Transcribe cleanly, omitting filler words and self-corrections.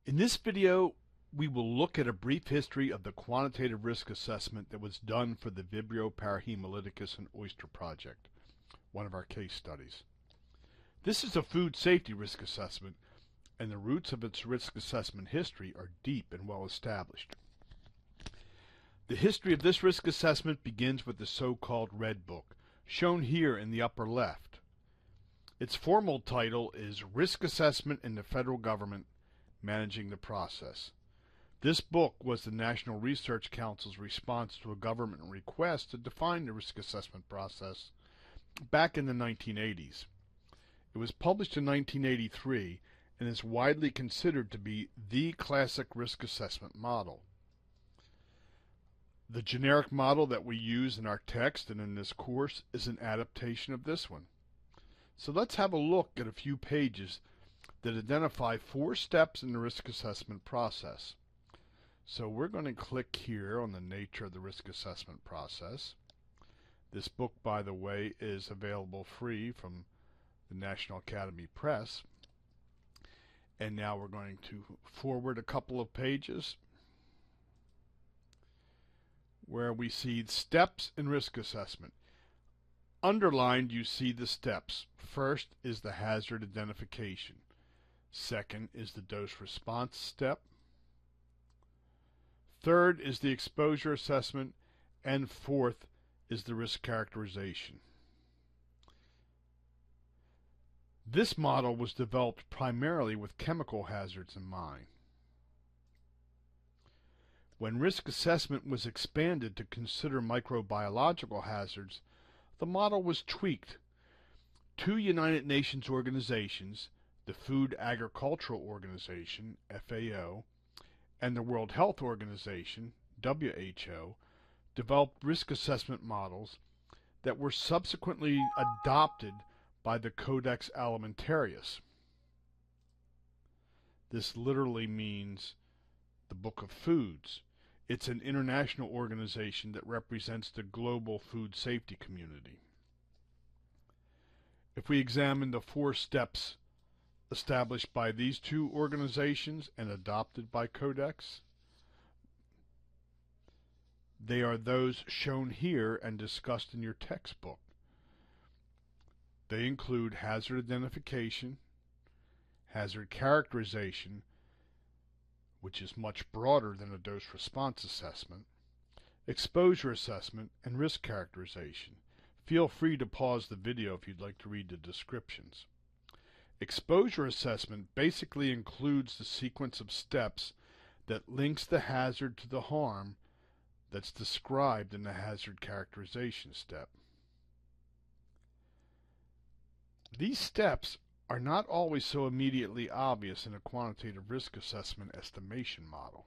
In this video, we will look at a brief history of the quantitative risk assessment that was done for the Vibrio parahemolyticus and Oyster project, one of our case studies. This is a food safety risk assessment, and the roots of its risk assessment history are deep and well established. The history of this risk assessment begins with the so-called Red Book, shown here in the upper left. Its formal title is Risk Assessment in the Federal Government, Managing the Process. This book was the National Research Council's response to a government request to define the risk assessment process back in the 1980s. It was published in 1983 and is widely considered to be the classic risk assessment model. The generic model that we use in our text and in this course is an adaptation of this one. So let's have a look at a few pages that identify 4 steps in the risk assessment process. So we're going to click here on the nature of the risk assessment process. This book, by the way, is available free from the National Academy Press. And now we're going to forward a couple of pages where we see steps in risk assessment. Underlined, you see the steps. First is the hazard identification. Second is the dose response step. Third is the exposure assessment. And fourth is the risk characterization. This model was developed primarily with chemical hazards in mind. When risk assessment was expanded to consider microbiological hazards, the model was tweaked. 2 United Nations organizations, the Food Agricultural Organization, FAO, and the World Health Organization, WHO, developed risk assessment models that were subsequently adopted by the Codex Alimentarius. This literally means the Book of Foods. It's an international organization that represents the global food safety community. If we examine the 4 steps established by these 2 organizations and adopted by Codex, they are those shown here and discussed in your textbook. They include hazard identification, hazard characterization, which is much broader than a dose response assessment, exposure assessment, and risk characterization. Feel free to pause the video if you'd like to read the descriptions. Exposure assessment basically includes the sequence of steps that links the hazard to the harm that's described in the hazard characterization step. These steps are not always so immediately obvious in a quantitative risk assessment estimation model.